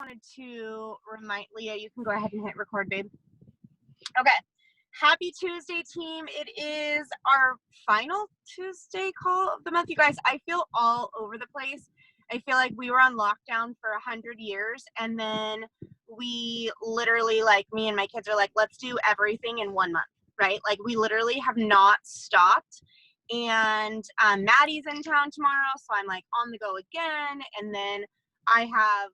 wanted to remind Leah, you can go ahead and hit record, babe. Okay. Happy Tuesday, team. It is our final Tuesday call of the month. You guys, I feel all over the place. I feel like we were on lockdown for 100 years, and then we literally, like, me and my kids are like, let's do everything in 1 month, right? Like, we literally have not stopped. And Maddie's in town tomorrow, so I'm like on the go again. And then I have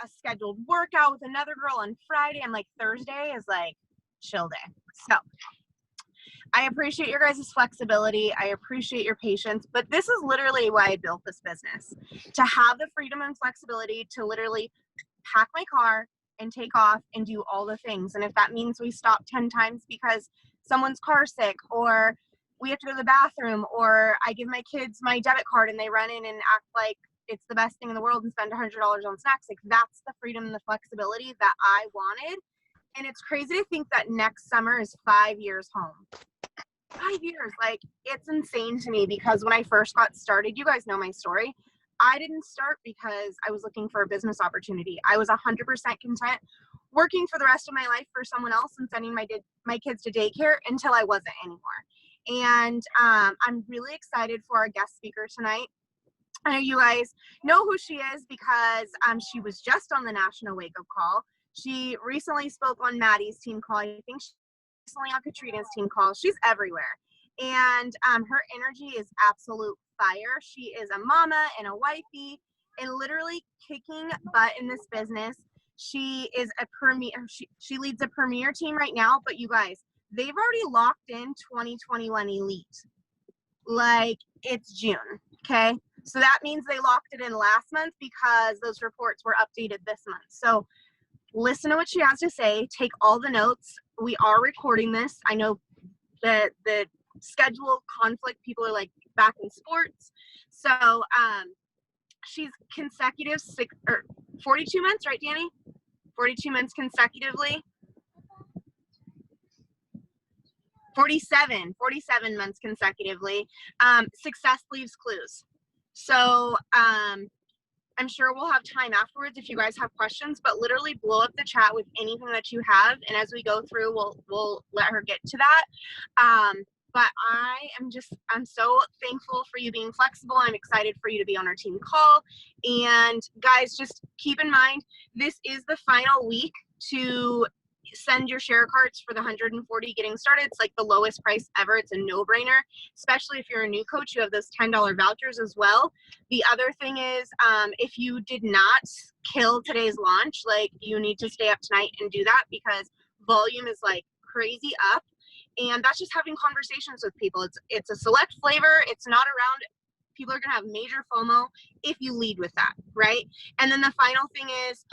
a scheduled workout with another girl on Friday. I'm like, Thursday is like chill day. So I appreciate your guys' flexibility. I appreciate your patience, but this is literally why I built this business, to have the freedom and flexibility to literally pack my car and take off and do all the things. And if that means we stop 10 times because someone's car's sick, or we have to go to the bathroom, or I give my kids my debit card and they run in and act like it's the best thing in the world and spend $100 on snacks, like, that's the freedom and the flexibility that I wanted. And it's crazy to think that next summer is 5 years home. 5 years, like, it's insane to me, because when I first got started, you guys know my story, I didn't start because I was looking for a business opportunity. I was 100% content working for the rest of my life for someone else and sending my kids to daycare until I wasn't anymore. And I'm really excited for our guest speaker tonight. I know you guys know who she is because she was just on the National Wake Up Call. She recently spoke on Maddie's team call. I think she's recently on Katrina's team call. She's everywhere. And her energy is absolute fire. She is a mama and a wifey and literally kicking butt in this business. She is a premier. She leads a premier team right now, but you guys, they've already locked in 2021 Elite. Like, it's June, okay? So that means they locked it in last month because those reports were updated this month. So listen to what she has to say. Take all the notes. We are recording this. I know that the schedule conflict, people are like back in sports. So she's consecutive 42 months, right, Danny? 42 months consecutively. 47 months consecutively. Success leaves clues. So I'm sure we'll have time afterwards if you guys have questions, but literally blow up the chat with anything that you have. And as we go through, we'll let her get to that. But I'm so thankful for you being flexible. I'm excited for you to be on our team call. And guys, just keep in mind, this is the final week to send your share cards for the 140 getting started. It's like the lowest price ever. It's a no-brainer, especially if you're a new coach. You have those $10 vouchers as well. The other thing is, if you did not kill today's launch, like, you need to stay up tonight and do that, because volume is like crazy up. And that's just having conversations with people. It's a select flavor. It's not around. People are going to have major FOMO if you lead with that, right? And then the final thing is,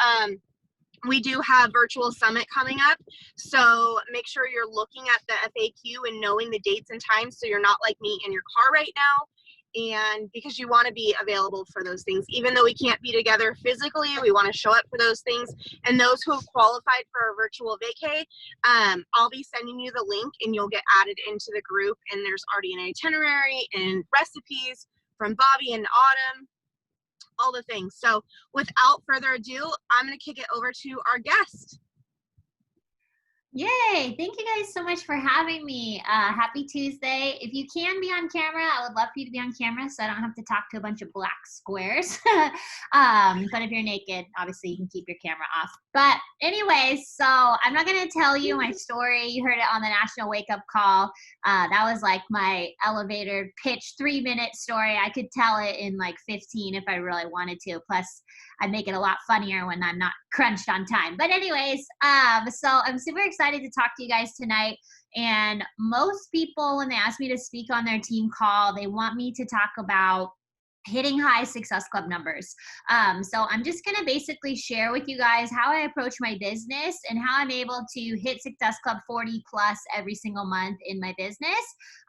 we do have virtual summit coming up. So make sure you're looking at the FAQ and knowing the dates and times, so you're not like me in your car right now. And because you want to be available for those things, even though we can't be together physically, we want to show up for those things. And those who have qualified for a virtual vacay, I'll be sending you the link and you'll get added into the group. And there's already an itinerary and recipes from Bobby and Autumn, all the things. So without further ado, I'm going to kick it over to our guest. Yay! Thank you guys so much for having me. Happy Tuesday. If you can be on camera, I would love for you to be on camera so I don't have to talk to a bunch of black squares. But if you're naked, obviously you can keep your camera off. But anyways, so I'm not going to tell you my story. You heard it on the National Wake Up Call. That was like my elevator pitch 3-minute story. I could tell it in like 15 if I really wanted to. Plus, I'd make it a lot funnier when I'm not crunched on time. But anyways, so I'm super excited to talk to you guys tonight. And most people, when they ask me to speak on their team call, they want me to talk about hitting high Success Club numbers. So I'm just going to basically share with you guys how I approach my business and how I'm able to hit Success Club 40 plus every single month in my business.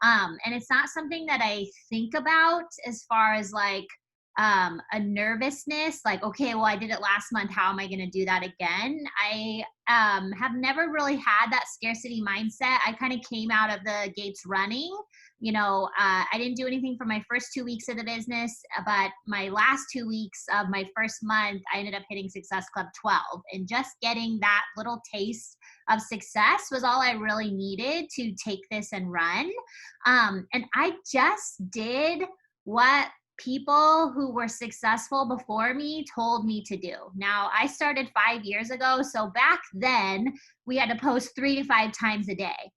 And it's not something that I think about as far as like, a nervousness, like, okay, well, I did it last month. How am I going to do that again? I have never really had that scarcity mindset. I kind of came out of the gates running. I didn't do anything for my first 2 weeks of the business, but my last 2 weeks of my first month, I ended up hitting Success Club 12. And just getting that little taste of success was all I really needed to take this and run. And I just did what people who were successful before me told me to do. Now, I started 5 years ago. So back then, we had to post 3 to 5 times a day.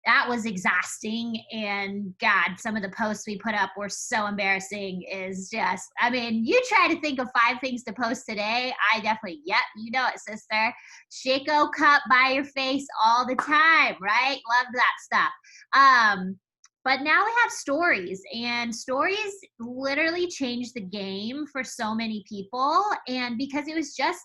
That was exhausting. And God, some of the posts we put up were so embarrassing. You try to think of 5 things to post today. I definitely, yep, you know it, sister. Shaco cup by your face all the time, right? Love that stuff. But now we have stories, and stories literally changed the game for so many people. And because it was just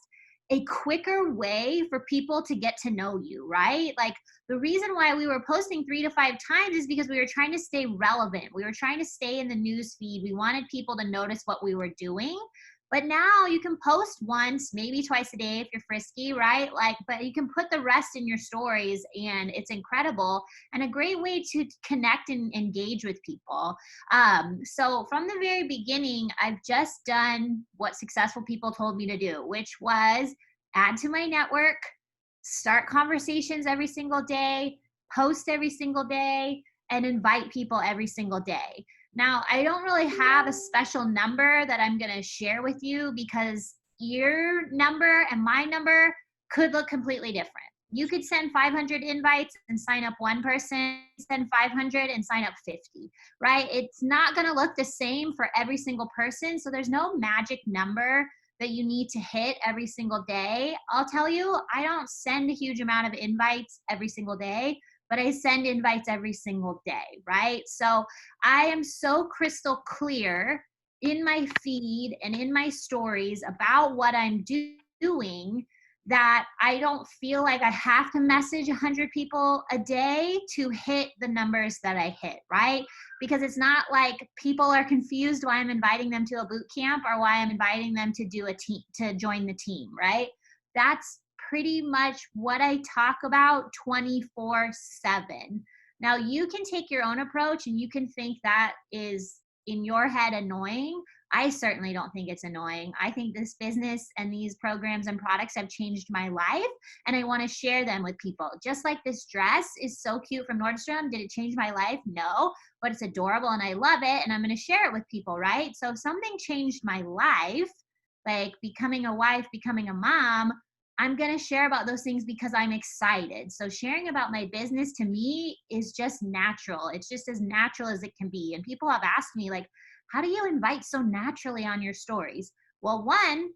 a quicker way for people to get to know you, right? Like, the reason why we were posting 3 to 5 times is because we were trying to stay relevant. We were trying to stay in the news feed. We wanted people to notice what we were doing. But now you can post once, maybe twice a day if you're frisky, right? But you can put the rest in your stories, and it's incredible and a great way to connect and engage with people. So from the very beginning, I've just done what successful people told me to do, which was add to my network, start conversations every single day, post every single day, and invite people every single day. Now, I don't really have a special number that I'm going to share with you, because your number and my number could look completely different. You could send 500 invites and sign up 1 person, send 500 and sign up 50, right? It's not going to look the same for every single person. So there's no magic number that you need to hit every single day. I'll tell you, I don't send a huge amount of invites every single day, but I send invites every single day, right? So I am so crystal clear in my feed and in my stories about what I'm doing that I don't feel like I have to message 100 people a day to hit the numbers that I hit, right? Because it's not like people are confused why I'm inviting them to a boot camp or why I'm inviting them to do a team, to join the team, right? That's pretty much what I talk about 24/7. Now, you can take your own approach and you can think that is in your head annoying. I certainly don't think it's annoying. I think this business and these programs and products have changed my life, and I want to share them with people. Just like this dress is so cute from Nordstrom. Did it change my life? No, but it's adorable and I love it, and I'm going to share it with people, right? So if something changed my life, like becoming a wife, becoming a mom, I'm going to share about those things because I'm excited. So sharing about my business to me is just natural. It's just as natural as it can be. And people have asked me, like, how do you invite so naturally on your stories? Well, one,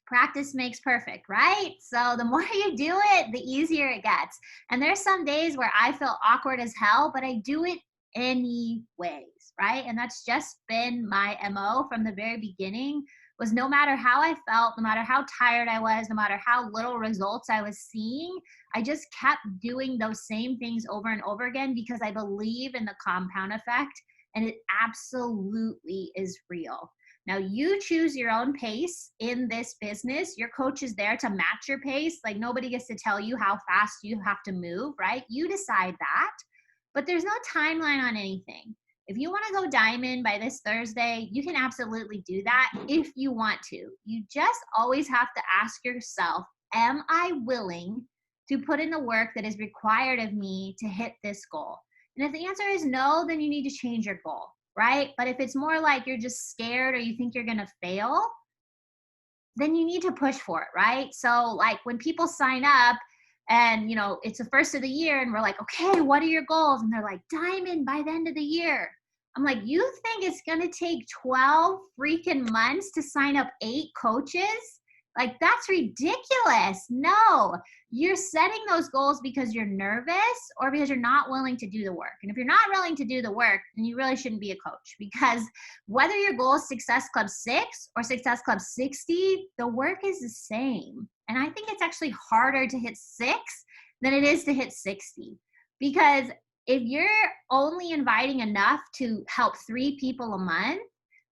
practice makes perfect, right? So the more you do it, the easier it gets. And there's some days where I feel awkward as hell, but I do it anyways, right? And that's just been my MO from the very beginning. Was no matter how I felt, no matter how tired I was, no matter how little results I was seeing, I just kept doing those same things over and over again because I believe in the compound effect, and it absolutely is real. Now, you choose your own pace in this business. Your coach is there to match your pace. Like, nobody gets to tell you how fast you have to move, right? You decide that, but there's no timeline on anything. If you want to go diamond by this Thursday, you can absolutely do that if you want to. You just always have to ask yourself, am I willing to put in the work that is required of me to hit this goal? And if the answer is no, then you need to change your goal, right? But if it's more like you're just scared or you think you're going to fail, then you need to push for it, right? So like when people sign up, and, it's the first of the year and we're like, okay, what are your goals? And they're like, diamond by the end of the year. I'm like, you think it's going to take 12 freaking months to sign up 8 coaches? Like, that's ridiculous. No, you're setting those goals because you're nervous or because you're not willing to do the work. And if you're not willing to do the work, then you really shouldn't be a coach, because whether your goal is Success Club 6 or Success Club 60, the work is the same. And I think it's actually harder to hit 6 than it is to hit 60, because if you're only inviting enough to help 3 people a month,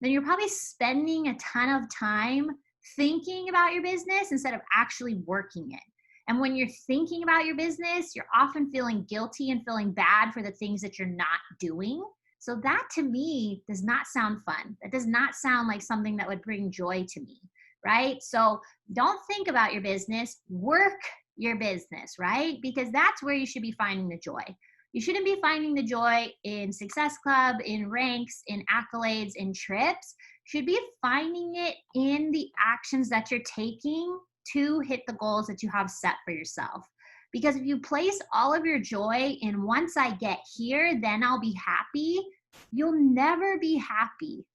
then you're probably spending a ton of time thinking about your business instead of actually working it. And when you're thinking about your business, you're often feeling guilty and feeling bad for the things that you're not doing. So that to me does not sound fun. That does not sound like something that would bring joy to me, right? So don't think about your business, work your business, right? Because that's where you should be finding the joy. You shouldn't be finding the joy in Success Club, in ranks, in accolades, in trips. You should be finding it in the actions that you're taking to hit the goals that you have set for yourself. Because if you place all of your joy in once I get here, then I'll be happy, you'll never be happy.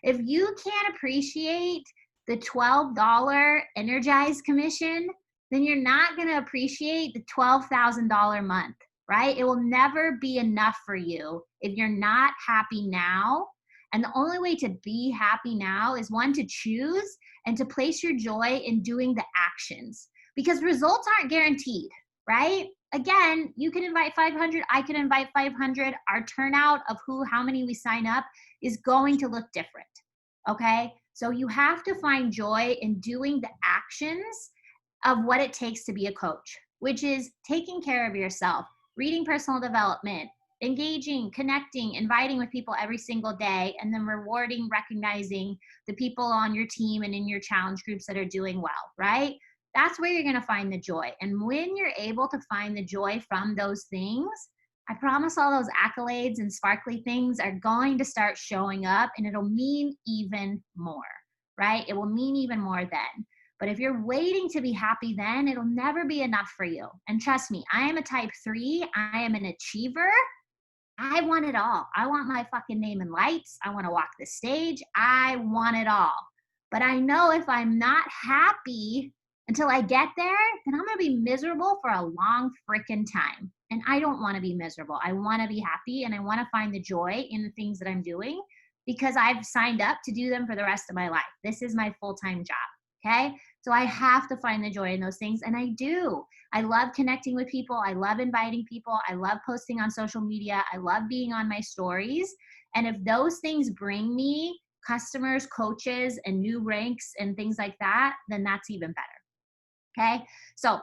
If you can't appreciate the $12 Energize commission, then you're not going to appreciate the $12,000 month, right? It will never be enough for you if you're not happy now. And the only way to be happy now is one, to choose and to place your joy in doing the actions, because results aren't guaranteed, right? Again, you can invite 500, I can invite 500. Our turnout of how many we sign up is going to look different, okay? So you have to find joy in doing the actions of what it takes to be a coach, which is taking care of yourself, reading personal development, engaging, connecting, inviting with people every single day, and then rewarding, recognizing the people on your team and in your challenge groups that are doing well, right? That's where you're going to find the joy. And when you're able to find the joy from those things, I promise all those accolades and sparkly things are going to start showing up, and it'll mean even more, right? It will mean even more then. But if you're waiting to be happy then, it'll never be enough for you. And trust me, I am a type 3. I am an achiever. I want it all. I want my fucking name in lights. I want to walk the stage. I want it all. But I know if I'm not happy until I get there, then I'm going to be miserable for a long freaking time. And I don't want to be miserable. I want to be happy, and I want to find the joy in the things that I'm doing because I've signed up to do them for the rest of my life. This is my full-time job. Okay. So I have to find the joy in those things. And I do. I love connecting with people. I love inviting people. I love posting on social media. I love being on my stories. And if those things bring me customers, coaches, and new ranks and things like that, then that's even better. Okay. So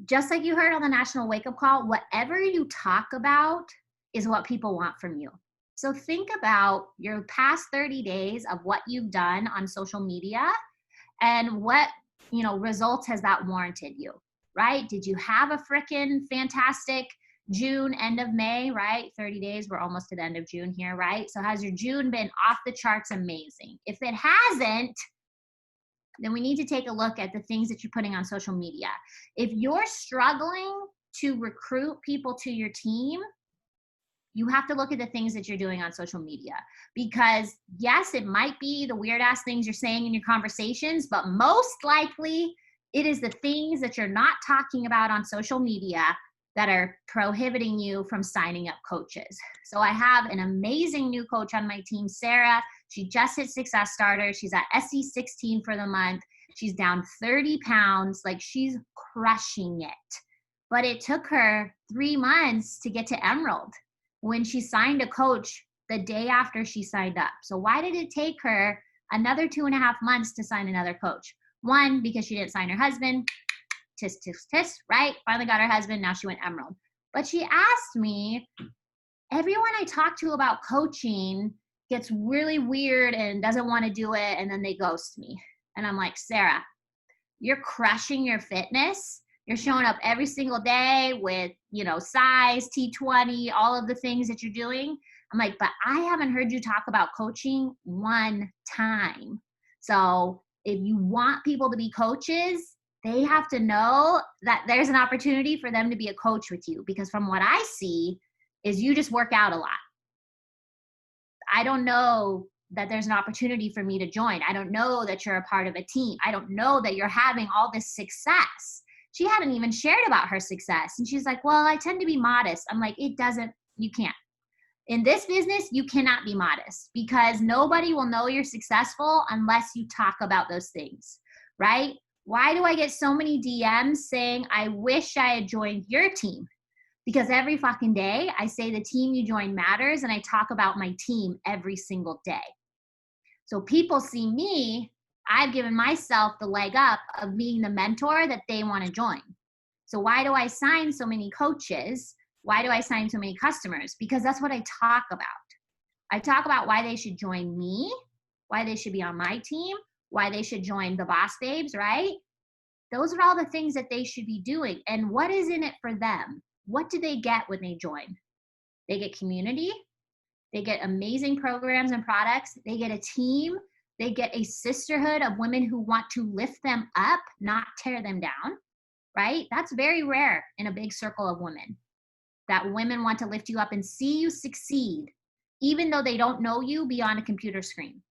just like you heard on the National Wake Up Call, whatever you talk about is what people want from you. So think about your past 30 days of what you've done on social media and what, results has that warranted you, right? Did you have a freaking fantastic June, end of May, right? 30 days, we're almost to the end of June here, right? So has your June been off the charts amazing? If it hasn't, then we need to take a look at the things that you're putting on social media. If you're struggling to recruit people to your team, you have to look at the things that you're doing on social media, because yes, it might be the weird ass things you're saying in your conversations, but most likely it is the things that you're not talking about on social media that are prohibiting you from signing up coaches. So I have an amazing new coach on my team, Sarah. She just hit Success Starter. She's at SE 16 for the month. She's down 30 pounds. Like, she's crushing it. But it took her 3 months to get to Emerald when she signed a coach the day after she signed up. So why did it take her another 2.5 months to sign another coach? One, because she didn't sign her husband. Tisk, tisk, tisk, right? Finally got her husband. Now she went Emerald. But she asked me, everyone I talk to about coaching gets really weird and doesn't want to do it, and then they ghost me. And I'm like, Sarah, you're crushing your fitness. You're showing up every single day with, size, T20, all of the things that you're doing. I'm like, but I haven't heard you talk about coaching one time. So if you want people to be coaches, they have to know that there's an opportunity for them to be a coach with you. Because from what I see is you just work out a lot. I don't know that there's an opportunity for me to join. I don't know that you're a part of a team. I don't know that you're having all this success. She hadn't even shared about her success. And she's like, well, I tend to be modest. I'm like, you can't. In this business, you cannot be modest, because nobody will know you're successful unless you talk about those things, right? Why do I get so many DMs saying, I wish I had joined your team? Because every fucking day I say the team you join matters, and I talk about my team every single day. So people see me, I've given myself the leg up of being the mentor that they want to join. So why do I sign so many coaches? Why do I sign so many customers? Because that's what I talk about. I talk about why they should join me, why they should be on my team, why they should join the Boss Babes, right? Those are all the things that they should be doing. And what is in it for them? What do they get when they join? They get community. They get amazing programs and products. They get a team. They get a sisterhood of women who want to lift them up, not tear them down, right? That's very rare in a big circle of women, that women want to lift you up and see you succeed, even though they don't know you beyond a computer screen.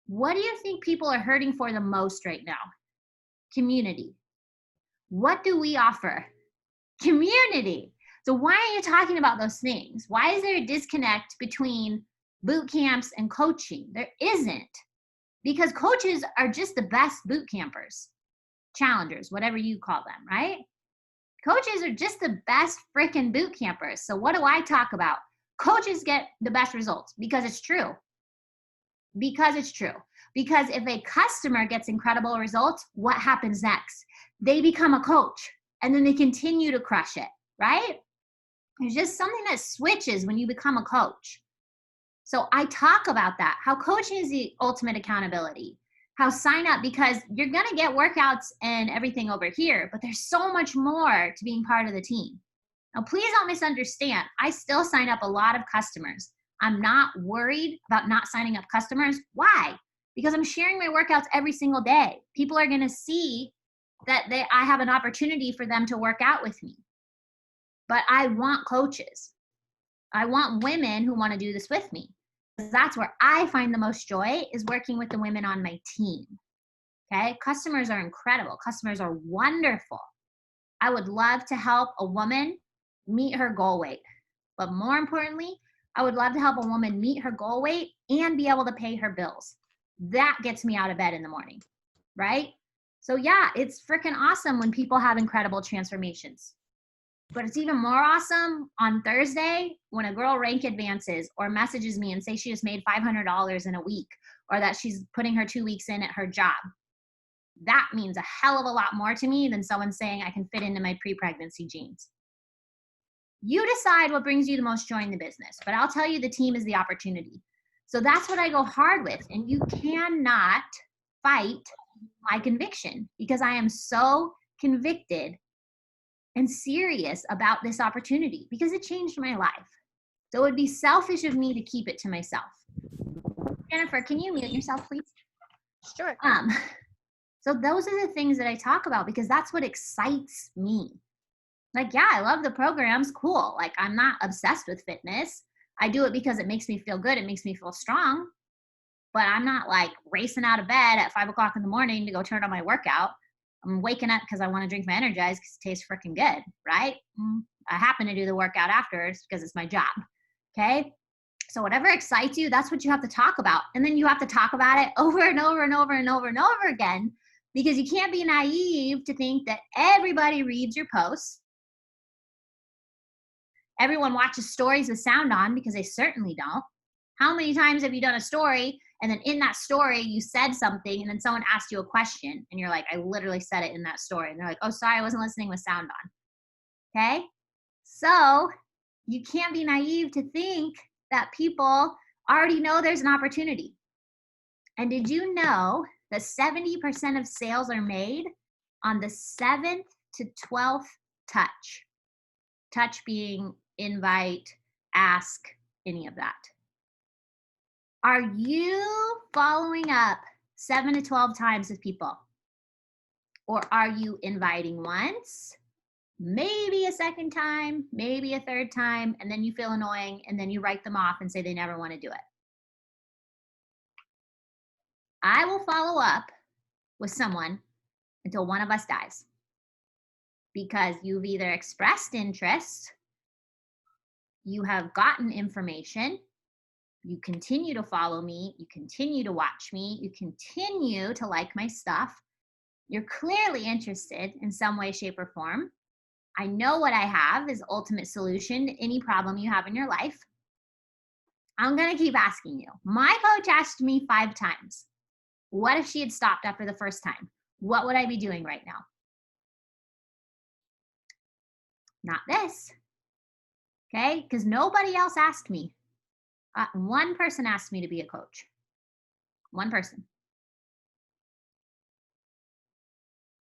What do you think people are hurting for the most right now? Community. What do we offer? Community. So why are you talking about those things? Why is there a disconnect between boot camps and coaching? There isn't, because coaches are just the best boot campers, challengers, whatever you call them, right? Coaches are just the best freaking boot campers. So what do I talk about? Coaches get the best results because it's true. Because it's true. Because if a customer gets incredible results, what happens next? They become a coach and then they continue to crush it, right? There's just something that switches when you become a coach. So I talk about that, how coaching is the ultimate accountability, how sign up, because you're going to get workouts and everything over here, but there's so much more to being part of the team. Now, please don't misunderstand. I still sign up a lot of customers. I'm not worried about not signing up customers. Why? Because I'm sharing my workouts every single day. People are going to see that I have an opportunity for them to work out with me. But I want coaches. I want women who want to do this with me. That's where I find the most joy, is working with the women on my team. Okay? Customers are incredible. Customers are wonderful. I would love to help a woman meet her goal weight. But more importantly, I would love to help a woman meet her goal weight and be able to pay her bills. That gets me out of bed in the morning, right? So yeah, it's freaking awesome when people have incredible transformations. But it's even more awesome on Thursday when a girl rank advances or messages me and say she just made $500 in a week, or that she's putting her 2 weeks in at her job. That means a hell of a lot more to me than someone saying I can fit into my pre-pregnancy jeans. You decide what brings you the most joy in the business, but I'll tell you the team is the opportunity. So that's what I go hard with. And you cannot fight my conviction, because I am so convicted and serious about this opportunity, because it changed my life. So it would be selfish of me to keep it to myself. Jennifer, can you mute yourself, please? Sure. So those are the things that I talk about, because that's what excites me. Like, yeah, I love the programs, cool. Like, I'm not obsessed with fitness. I do it because it makes me feel good. It makes me feel strong. But I'm not like racing out of bed at 5 o'clock in the morning to go turn on my workout. I'm waking up because I want to drink my Energize because it tastes freaking good, right? I happen to do the workout afterwards because it's my job, okay? So whatever excites you, that's what you have to talk about. And then you have to talk about it over and over and over and over and over again, because you can't be naive to think that everybody reads your posts. Everyone watches stories with sound on, because they certainly don't. How many times have you done a story and then in that story you said something and then someone asked you a question and you're like, I literally said it in that story. And they're like, oh, sorry, I wasn't listening with sound on. Okay? So you can't be naive to think that people already know there's an opportunity. And did you know that 70% of sales are made on the 7th to 12th touch? Touch being invite, ask, any of that. Are you following up 7 to 12 times with people? Or are you inviting once, maybe a second time, maybe a third time, and then you feel annoying and then you write them off and say they never want to do it? I will follow up with someone until one of us dies, because you've either expressed interest, you have gotten information, you continue to follow me, you continue to watch me, you continue to like my stuff. You're clearly interested in some way, shape, or form. I know what I have is ultimate solution to any problem you have in your life. I'm going to keep asking you. My coach asked me 5 times. What if she had stopped after the first time? What would I be doing right now? Not this. Okay? Because nobody else asked me. One person asked me to be a coach. One person.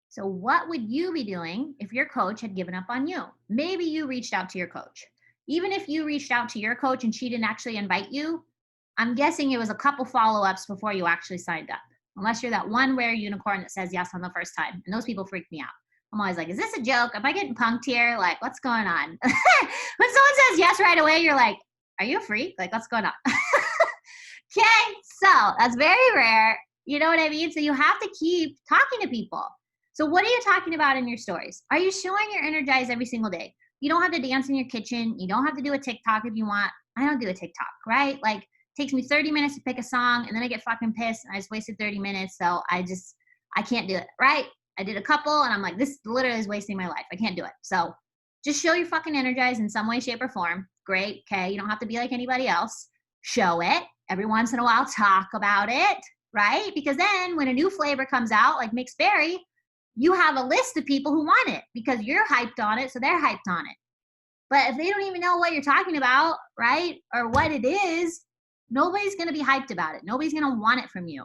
So what would you be doing if your coach had given up on you? Maybe you reached out to your coach. Even if you reached out to your coach and she didn't actually invite you, I'm guessing it was a couple follow-ups before you actually signed up. Unless you're that one rare unicorn that says yes on the first time. And those people freak me out. I'm always like, is this a joke? Am I getting punked here? Like, what's going on? When someone says yes right away, you're like, are you a freak? Like, what's going on? Okay, so that's very rare. You know what I mean? So you have to keep talking to people. So what are you talking about in your stories? Are you showing you're energized every single day? You don't have to dance in your kitchen. You don't have to do a TikTok if you want. I don't do a TikTok, right? Like, it takes me 30 minutes to pick a song, and then I get fucking pissed, and I just wasted 30 minutes, so I can't do it, right? I did a couple, and I'm like, this literally is wasting my life. I can't do it. So just show you're fucking energized in some way, shape, or form. Great, okay? You don't have to be like anybody else. Show it. Every once in a while, talk about it, right? Because then when a new flavor comes out, like mixed berry, you have a list of people who want it because you're hyped on it, so they're hyped on it. But if they don't even know what you're talking about, right, or what it is, nobody's going to be hyped about it. Nobody's going to want it from you.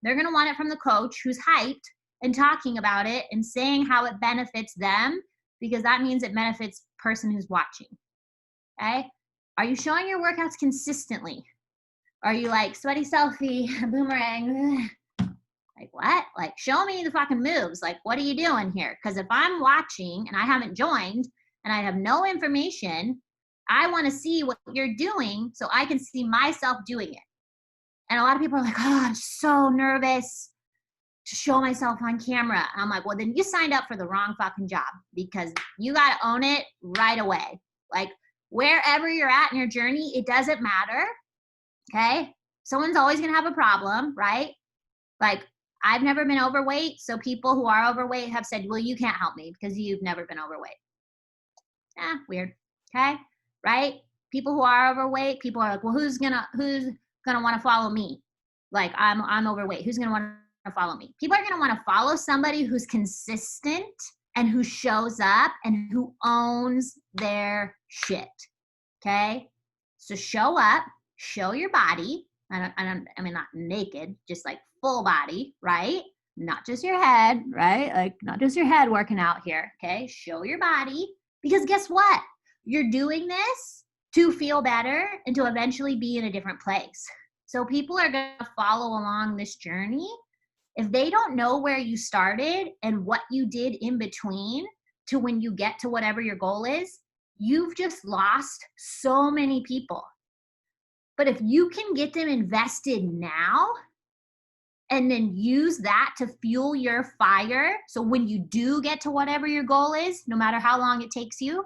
They're going to want it from the coach who's hyped and talking about it and saying how it benefits them, because that means it benefits the person who's watching. Okay? Are you showing your workouts consistently? Are you like sweaty selfie, boomerang? Like, what? Like, show me the fucking moves. Like, what are you doing here? Because if I'm watching and I haven't joined and I have no information, I want to see what you're doing so I can see myself doing it. And a lot of people are like, oh, I'm so nervous to show myself on camera. And I'm like, well, then you signed up for the wrong fucking job, because you got to own it right away. Like, wherever you're at in your journey, it doesn't matter. Okay? Someone's always going to have a problem, right? Like, I've never been overweight, so people who are overweight have said, well, you can't help me because you've never been overweight. Weird. Okay? Right? People who are overweight, people are like, well, who's gonna want to follow me? Like, I'm overweight. Who's gonna want to follow me? People are gonna want to follow somebody who's consistent and who shows up and who owns their shit. Okay? So show up, show your body. I mean, not naked, just like full body, right? Not just your head, right? Like, not just your head working out here, okay? Show your body, because guess what? You're doing this to feel better and to eventually be in a different place. So people are going to follow along this journey. If they don't know where you started and what you did in between to when you get to whatever your goal is, you've just lost so many people. But if you can get them invested now and then use that to fuel your fire, so when you do get to whatever your goal is, no matter how long it takes you.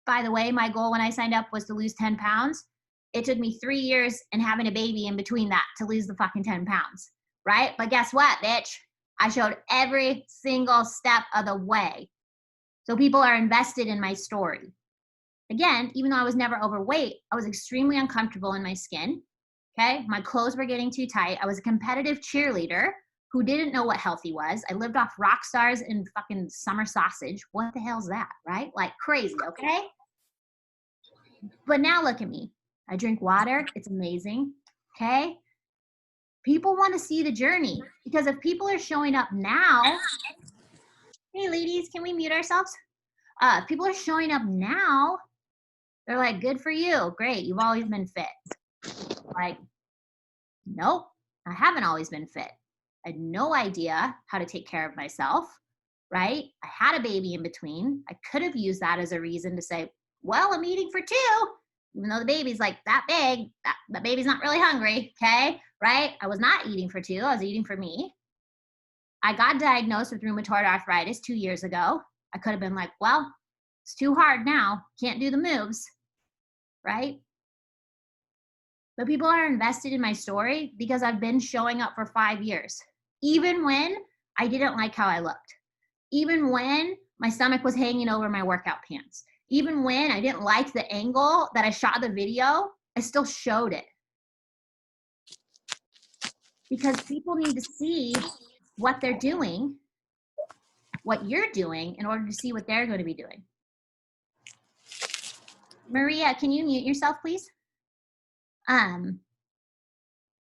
By the way, my goal when I signed up was to lose 10 pounds. It took me 3 years and having a baby in between that to lose the fucking 10 pounds, right? But guess what, bitch? I showed every single step of the way. So people are invested in my story. Again, even though I was never overweight, I was extremely uncomfortable in my skin, okay? My clothes were getting too tight. I was a competitive cheerleader who didn't know what healthy was. I lived off rock stars and fucking summer sausage. What the hell's that, right? Like, crazy, okay? But now look at me. I drink water. It's amazing, okay? People want to see the journey, because if people are showing up now, hey ladies, can we mute ourselves? If people are showing up now, they're like, good for you. Great. You've always been fit. Like, nope, I haven't always been fit. I had no idea how to take care of myself, right? I had a baby in between. I could have used that as a reason to say, well, I'm eating for 2, even though the baby's like that big, that baby's not really hungry, okay? Right? I was not eating for 2. I was eating for me. I got diagnosed with rheumatoid arthritis 2 years ago. I could have been like, well, it's too hard now. Can't do the moves. Right? But people are invested in my story because I've been showing up for 5 years. Even when I didn't like how I looked. Even when my stomach was hanging over my workout pants. Even when I didn't like the angle that I shot the video I still showed it. Because people need to see what they're doing, what you're doing, in order to see what they're going to be doing. Maria, can you mute yourself, please?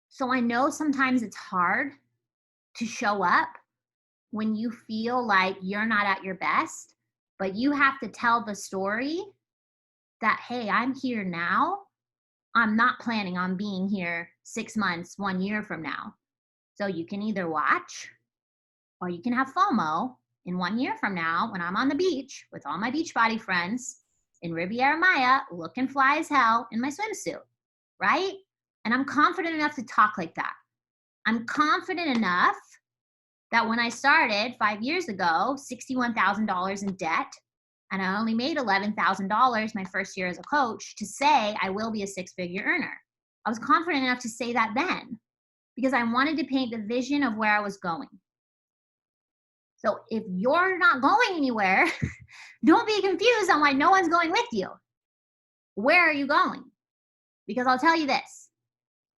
So I know sometimes it's hard to show up when you feel like you're not at your best, but you have to tell the story that, hey, I'm here now. I'm not planning on being here 6 months, 1 year from now. So you can either watch or you can have FOMO in 1 year from now when I'm on the beach with all my Beachbody friends in Riviera Maya looking fly as hell in my swimsuit, right? And I'm confident enough to talk like that. I'm confident enough that when I started 5 years ago, $61,000 in debt, and I only made $11,000 my first year as a coach, to say I will be a six-figure earner. I was confident enough to say that then because I wanted to paint the vision of where I was going. So if you're not going anywhere, don't be confused on why no one's going with you. Where are you going? Because I'll tell you this,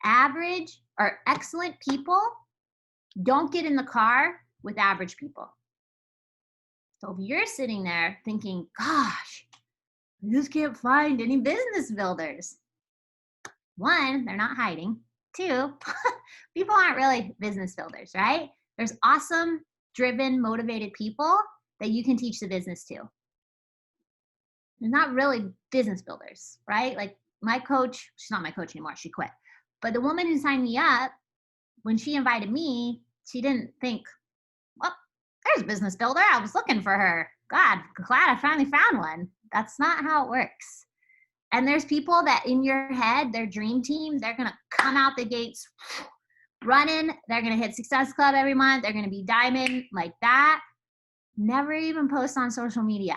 average or excellent people don't get in the car with average people. So if you're sitting there thinking, gosh, I just can't find any business builders. One, they're not hiding. Two, people aren't really business builders, right? There's awesome, driven, motivated people that you can teach the business to. They're not really business builders, right? Like my coach, she's not my coach anymore, she quit. But the woman who signed me up, when she invited me, she didn't think, well, there's a business builder. I was looking for her. God, glad I finally found one. That's not how it works. And there's people that in your head, their dream team, they're going to come out the gates running. They're going to hit Success Club every month. They're going to be diamond like that. Never even post on social media.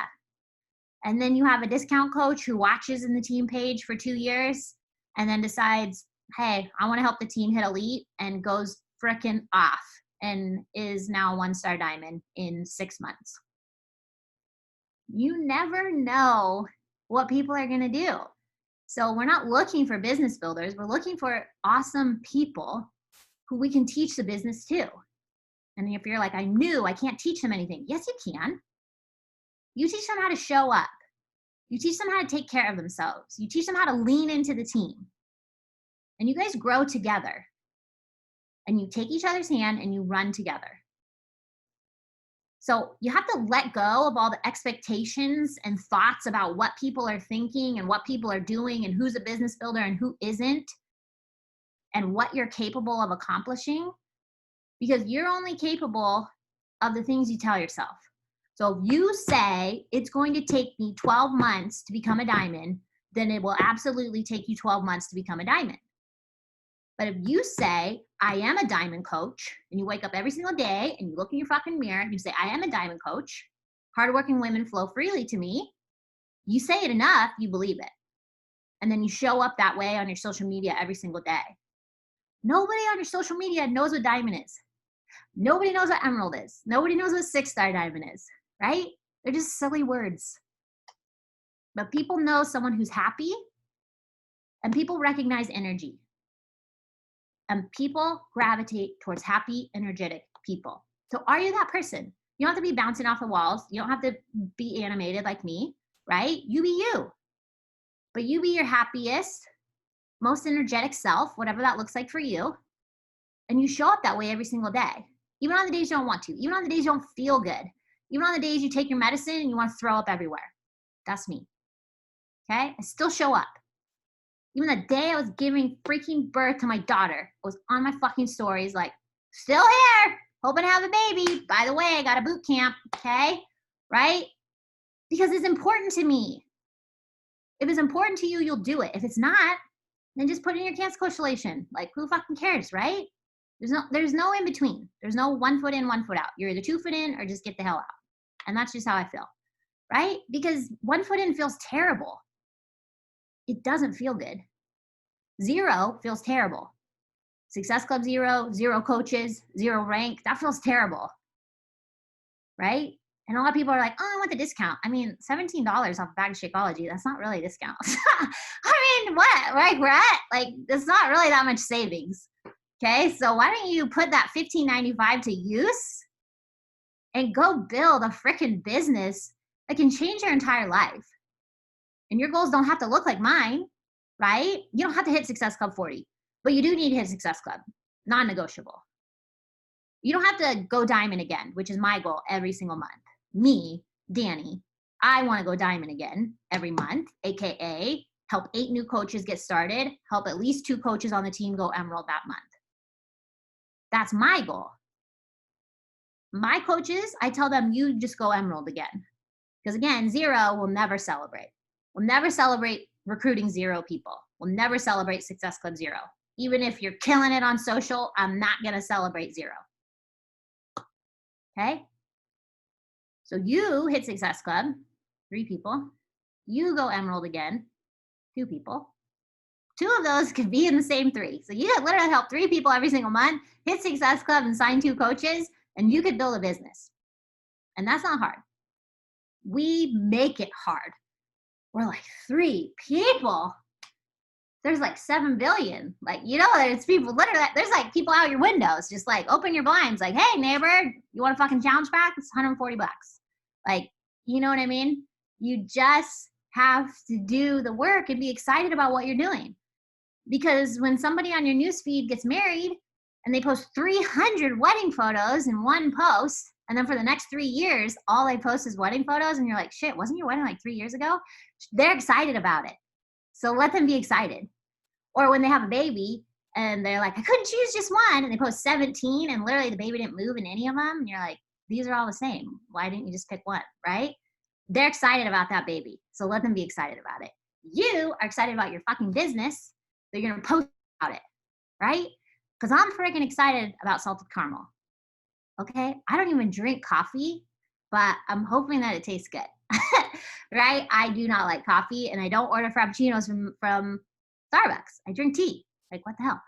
And then you have a discount coach who watches in the team page for 2 years and then decides, hey, I want to help the team hit elite, and goes frickin' off and is now a 1-star diamond in 6 months. You never know what people are going to do. So we're not looking for business builders. We're looking for awesome people who we can teach the business to. And if you're like, I can't teach them anything. Yes, you can. You teach them how to show up. You teach them how to take care of themselves. You teach them how to lean into the team. And you guys grow together. And you take each other's hand and you run together. So you have to let go of all the expectations and thoughts about what people are thinking and what people are doing and who's a business builder and who isn't, and what you're capable of accomplishing, because you're only capable of the things you tell yourself. So if you say it's going to take me 12 months to become a diamond, then it will absolutely take you 12 months to become a diamond. But if you say, I am a diamond coach, and you wake up every single day and you look in your fucking mirror and you say, I am a diamond coach, hardworking women flow freely to me, you say it enough, you believe it. And then you show up that way on your social media every single day. Nobody on your social media knows what diamond is. Nobody knows what emerald is. Nobody knows what 6-star diamond is, right? They're just silly words. But people know someone who's happy, and people recognize energy. And people gravitate towards happy, energetic people. So are you that person? You don't have to be bouncing off the walls. You don't have to be animated like me, right? You be you. But you be your happiest, most energetic self, whatever that looks like for you. And you show up that way every single day. Even on the days you don't want to. Even on the days you don't feel good. Even on the days you take your medicine and you want to throw up everywhere. That's me. Okay? I still show up. Even the day I was giving freaking birth to my daughter, I was on my fucking stories like, still here, hoping to have a baby. By the way, I got a boot camp, okay? Right? Because it's important to me. If it's important to you, you'll do it. If it's not, then just put it in your cancellation. Like, who fucking cares, right? There's no in between. There's no 1 foot in, 1 foot out. You're either 2 foot in or just get the hell out. And that's just how I feel, right? Because 1 foot in feels terrible. It doesn't feel good. 0 feels terrible. Success Club 0, 0 coaches, 0 rank, that feels terrible, right? And a lot of people are like, oh, I want the discount. I mean, $17 off a bag of Shakeology, that's not really a discount. I mean, what? Like, we're at, like, it's not really that much savings. Okay, so why don't you put that $15.95 to use and go build a freaking business that can change your entire life? And your goals don't have to look like mine, right? You don't have to hit Success Club 40, but you do need to hit Success Club, non-negotiable. You don't have to go diamond again, which is my goal every single month. Me, Danny, I want to go diamond again every month, AKA help 8 new coaches get started, help at least 2 coaches on the team go emerald that month. That's my goal. My coaches, I tell them, you just go emerald again. Because again, 0 will never celebrate. We'll never celebrate recruiting 0 people. We'll never celebrate Success Club 0. Even if you're killing it on social, I'm not going to celebrate 0. Okay? So you hit Success Club, 3 people. You go emerald again, 2 people. 2 of those could be in the same 3. So you could literally help 3 people every single month, hit Success Club and sign 2 coaches, and you could build a business. And that's not hard. We make it hard. We're like, 3 people? There's like 7 billion. Like, you know, there's people literally, there's like people out your windows, just like open your blinds, like, hey neighbor, you want a fucking challenge pack? It's $140. Like, you know what I mean? You just have to do the work and be excited about what you're doing. Because when somebody on your newsfeed gets married and they post 300 wedding photos in one post, and then for the next 3 years, all they post is wedding photos, and you're like, shit, wasn't your wedding like 3 years ago? They're excited about it. So let them be excited. Or when they have a baby and they're like, I couldn't choose just one, and they post 17 and literally the baby didn't move in any of them, and you're like, these are all the same. Why didn't you just pick one, right? They're excited about that baby. So let them be excited about it. You are excited about your fucking business. So you're going to post about it, right? Because I'm freaking excited about salted caramel. Okay? I don't even drink coffee, but I'm hoping that it tastes good, right? I do not like coffee, and I don't order frappuccinos from Starbucks. I drink tea. Like, what the hell?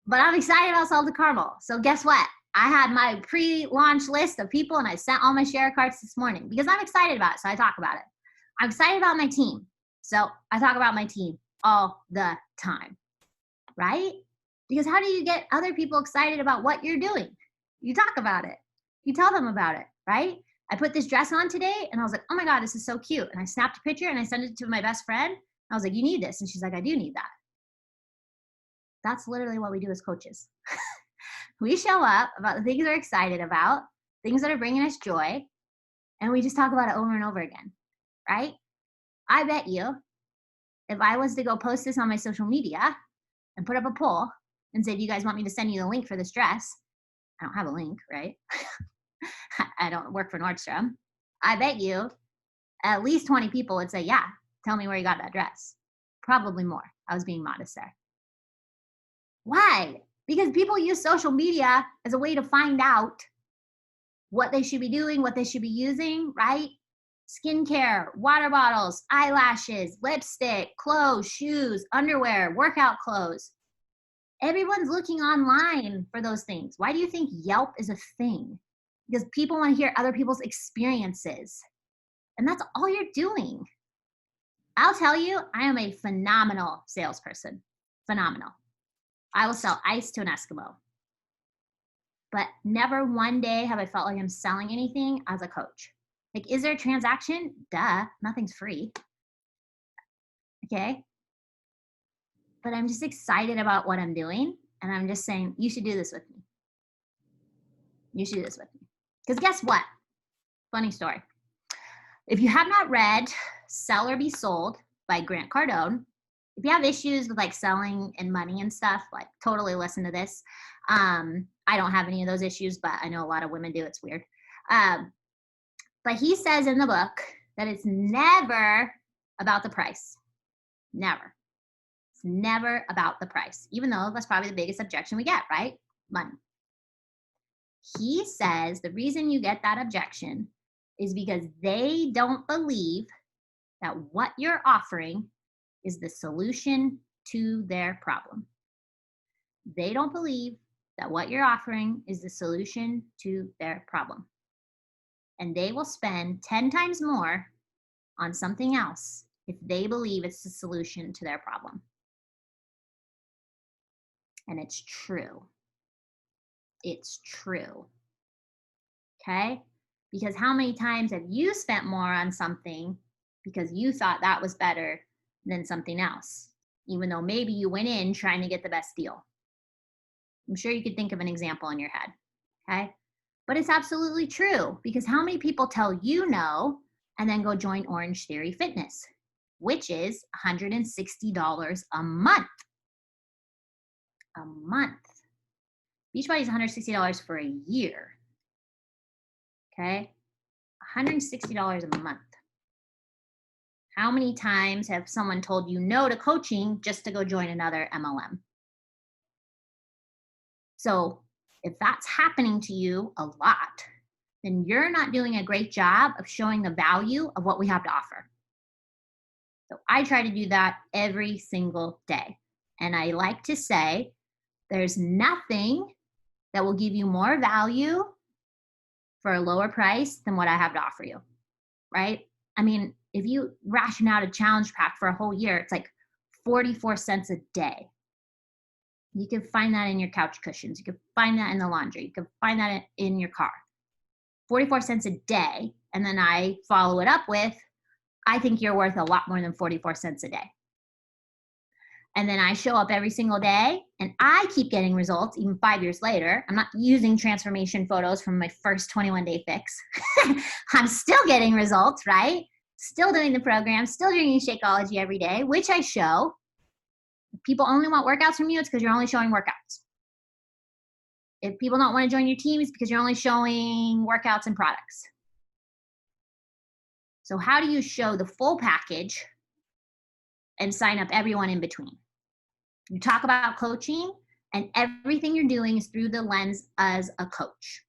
But I'm excited about salted caramel. So guess what? I had my pre-launch list of people, and I sent all my share cards this morning because I'm excited about it. So I talk about it. I'm excited about my team. So I talk about my team all the time, right? Because how do you get other people excited about what you're doing? You talk about it. You tell them about it, right? I put this dress on today, and I was like, oh my God, this is so cute. And I snapped a picture, and I sent it to my best friend. I was like, you need this. And she's like, I do need that. That's literally what we do as coaches. We show up about the things we're excited about, things that are bringing us joy, and we just talk about it over and over again, right? I bet you if I was to go post this on my social media and put up a poll and say, do you guys want me to send you the link for this dress? I don't have a link, right? I don't work for Nordstrom. I bet you at least 20 people would say, yeah, tell me where you got that dress. Probably more. I was being modest there. Why? Because people use social media as a way to find out what they should be doing, what they should be using, right? Skincare, water bottles, eyelashes, lipstick, clothes, shoes, underwear, workout clothes. Everyone's looking online for those things. Why do you think Yelp is a thing? Because people want to hear other people's experiences. And that's all you're doing. I'll tell you, I am a phenomenal salesperson. Phenomenal. I will sell ice to an Eskimo. But never one day have I felt like I'm selling anything as a coach. Like, is there a transaction? Duh, nothing's free. Okay? But I'm just excited about what I'm doing. And I'm just saying, you should do this with me. You should do this with me. Because guess what? Funny story. If you have not read Sell or Be Sold by Grant Cardone, if you have issues with like selling and money and stuff, like totally listen to this. I don't have any of those issues, but I know a lot of women do. It's weird. But he says in the book that it's never about the price. Never. It's never about the price, even though that's probably the biggest objection we get, right? Money. He says the reason you get that objection is because they don't believe that what you're offering is the solution to their problem. They don't believe that what you're offering is the solution to their problem. and they will spend 10 times more on something else if they believe it's the solution to their problem. And it's true. It's true. Okay? Because how many times have you spent more on something because you thought that was better than something else, even though maybe you went in trying to get the best deal? I'm sure you could think of an example in your head. Okay? But it's absolutely true, because how many people tell you no and then go join Orange Theory Fitness, which is $160 a month? A month. Beachbody is $160 for a year. Okay? $160 a month. How many times have someone told you no to coaching just to go join another MLM? So if that's happening to you a lot, then you're not doing a great job of showing the value of what we have to offer. So I try to do that every single day. And I like to say, there's nothing that will give you more value for a lower price than what I have to offer you, right? I mean, if you ration out a challenge pack for a whole year, it's like 44 cents a day. You can find that in your couch cushions. You can find that in the laundry. You can find that in your car. 44 cents a day. And then I follow it up with, I think you're worth a lot more than 44 cents a day. And then I show up every single day and I keep getting results even 5 years later. I'm not using transformation photos from my first 21-day fix. I'm still getting results, right? Still doing the program, still drinking Shakeology every day, which I show. If people only want workouts from you, it's because you're only showing workouts. If people don't want to join your team, it's because you're only showing workouts and products. So how do you show the full package and sign up everyone in between? You talk about coaching, and everything you're doing is through the lens as a coach.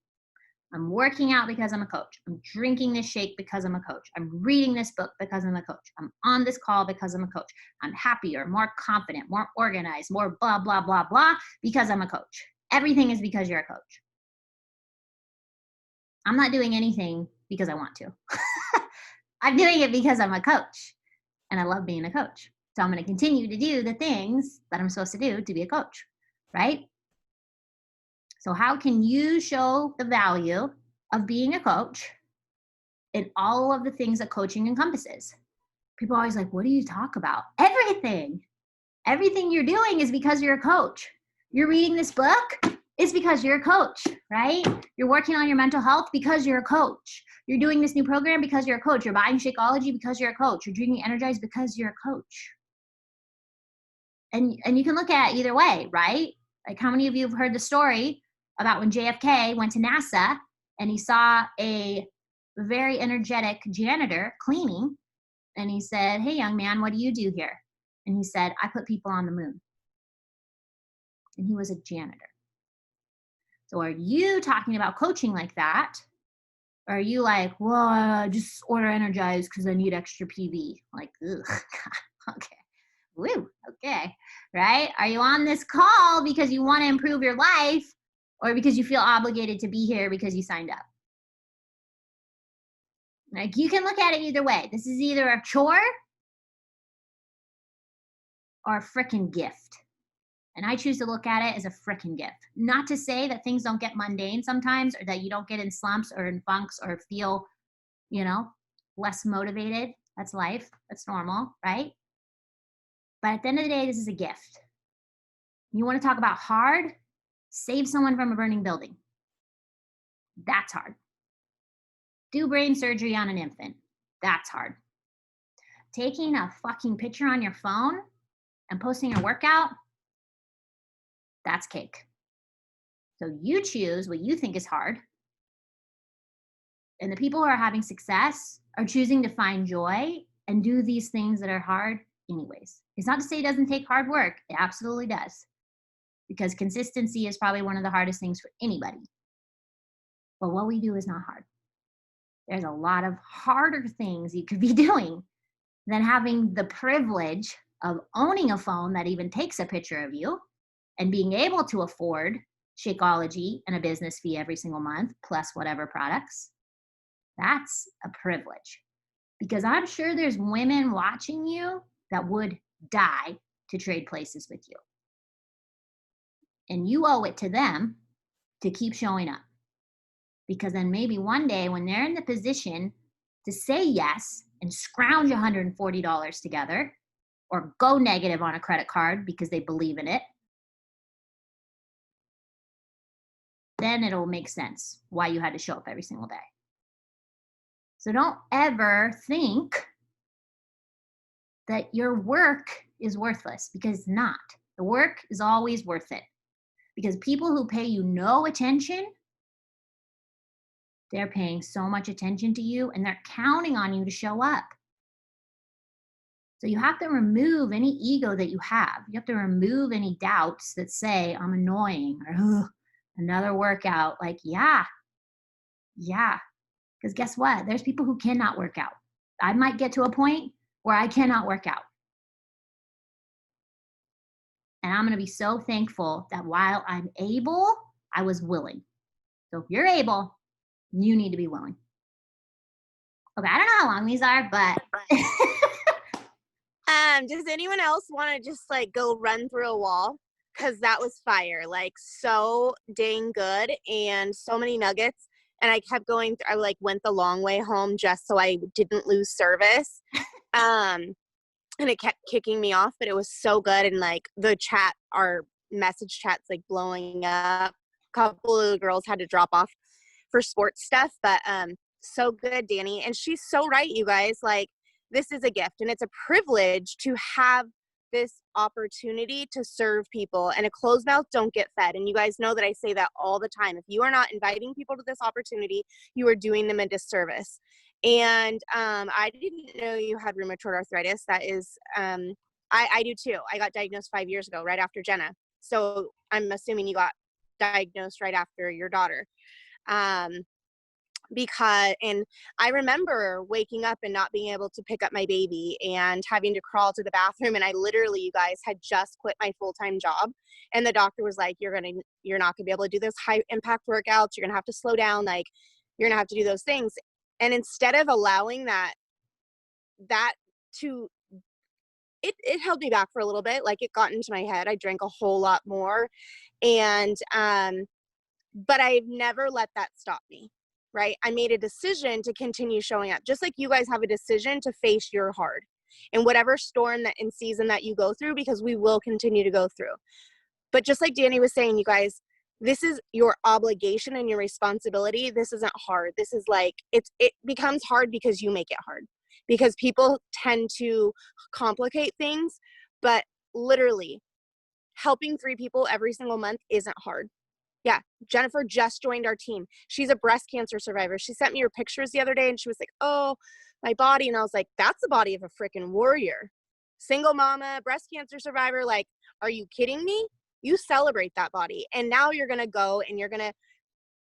I'm working out because I'm a coach. I'm drinking this shake because I'm a coach. I'm reading this book because I'm a coach. I'm on this call because I'm a coach. I'm happier, more confident, more organized, more blah, blah, blah, blah, because I'm a coach. Everything is because you're a coach. I'm not doing anything because I want to. I'm doing it because I'm a coach, and I love being a coach. So I'm going to continue to do the things that I'm supposed to do to be a coach, right? So how can you show the value of being a coach in all of the things that coaching encompasses? People are always like, what do you talk about? Everything. Everything you're doing is because you're a coach. You're reading this book is because you're a coach, right? You're working on your mental health because you're a coach. You're doing this new program because you're a coach. You're buying Shakeology because you're a coach. You're drinking Energize because you're a coach. And you can look at it either way, right? Like, how many of you have heard the story about when JFK went to NASA and he saw a very energetic janitor cleaning, and he said, hey, young man, what do you do here? And he said, I put people on the moon. And he was a janitor. So are you talking about coaching like that? Or are you like, well, just order Energize because I need extra PV? Like, ugh, okay. Woo, okay, right? Are you on this call because you want to improve your life, or because you feel obligated to be here because you signed up? Like, you can look at it either way. This is either a chore or a freaking gift. And I choose to look at it as a freaking gift. Not to say that things don't get mundane sometimes, or that you don't get in slumps or in funks or feel, less motivated. That's life. That's normal, right? But at the end of the day, this is a gift. You want to talk about hard? Save someone from a burning building. That's hard. Do brain surgery on an infant. That's hard. Taking a fucking picture on your phone and posting your workout, that's cake. So you choose what you think is hard. And the people who are having success are choosing to find joy and do these things that are hard anyways. It's not to say it doesn't take hard work. It absolutely does. Because consistency is probably one of the hardest things for anybody. But what we do is not hard. There's a lot of harder things you could be doing than having the privilege of owning a phone that even takes a picture of you and being able to afford Shakeology and a business fee every single month, plus whatever products. That's a privilege, because I'm sure there's women watching you that would die to trade places with you. And you owe it to them to keep showing up, because then maybe one day when they're in the position to say yes and scrounge $140 together or go negative on a credit card because they believe in it, then it'll make sense why you had to show up every single day. So don't ever think that your work is worthless, because it's not. The work is always worth it, because people who pay you no attention, they're paying so much attention to you and they're counting on you to show up. So you have to remove any ego that you have. You have to remove any doubts that say, I'm annoying, or another workout. Like, yeah. Because guess what? There's people who cannot work out. I might get to a point where I cannot work out. And I'm going to be so thankful that while I'm able, I was willing. So if you're able, you need to be willing. Okay, I don't know how long these are, but does anyone else want to just like go run through a wall? Because that was fire, like so dang good, and so many nuggets. And I kept going. I like went the long way home just so I didn't lose service. And it kept kicking me off, but it was so good. And like the chat, our message chat's like blowing up. A couple of the girls had to drop off for sports stuff, but so good, Danny. And she's so right, you guys. Like, this is a gift, and it's a privilege to have this opportunity to serve people, and a closed mouth don't get fed. And you guys know that I say that all the time. If you are not inviting people to this opportunity, you are doing them a disservice. And I didn't know you had rheumatoid arthritis. That is, I do too. I got diagnosed 5 years ago, right after Jenna. So I'm assuming you got diagnosed right after your daughter. And I remember waking up and not being able to pick up my baby and having to crawl to the bathroom. And I literally, you guys, had just quit my full-time job. And the doctor was like, you're not gonna be able to do this high impact workouts. You're gonna have to slow down. Like, you're gonna have to do those things. And instead of allowing that to, it held me back for a little bit. Like, it got into my head. I drank a whole lot more. And, but I've never let that stop me. Right? I made a decision to continue showing up, just like you guys have a decision to face your hard and whatever storm that in season that you go through, because we will continue to go through. But just like Danny was saying, you guys, this is your obligation and your responsibility. This isn't hard. This is like, it becomes hard because you make it hard, because people tend to complicate things, but literally helping 3 people every single month isn't hard. Yeah, Jennifer just joined our team. She's a breast cancer survivor. She sent me her pictures the other day and she was like, oh, my body. And I was like, that's the body of a freaking warrior. Single mama, breast cancer survivor. Like, are you kidding me? You celebrate that body. And now you're going to go and you're going to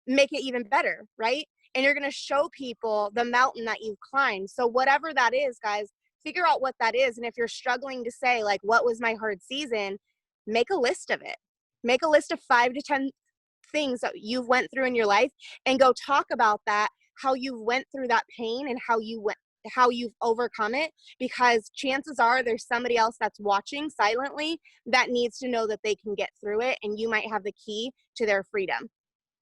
make it even better, right? And you're going to show people the mountain that you've climbed. So whatever that is, guys, figure out what that is. And if you're struggling to say, like, what was my hard season, make a list of it. Make a list of 5 to 10 things that you've went through in your life, and go talk about that, how you went through that pain and how you've overcome it, because chances are there's somebody else that's watching silently that needs to know that they can get through it, and you might have the key to their freedom.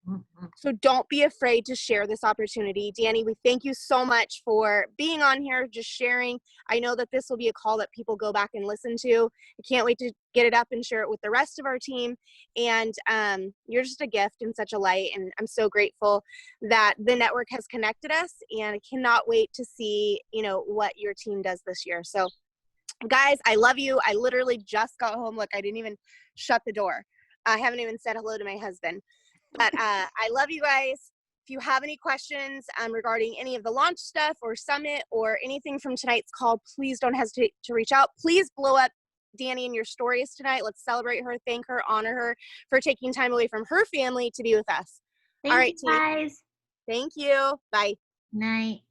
Mm-hmm. So don't be afraid to share this opportunity. Danny, we thank you so much for being on here, just sharing. I know that this will be a call that people go back and listen to. I can't wait to get it up and share it with the rest of our team. And you're just a gift and such a light. And I'm so grateful that the network has connected us, and I cannot wait to see, what your team does this year. So guys, I love you. I literally just got home. Look, I didn't even shut the door. I haven't even said hello to my husband. But I love you guys. If you have any questions regarding any of the launch stuff or summit or anything from tonight's call, please don't hesitate to reach out. Please blow up Danny in your stories tonight. Let's celebrate her, thank her, honor her for taking time away from her family to be with us. Thank All right, you guys. Thank you. Bye. Night.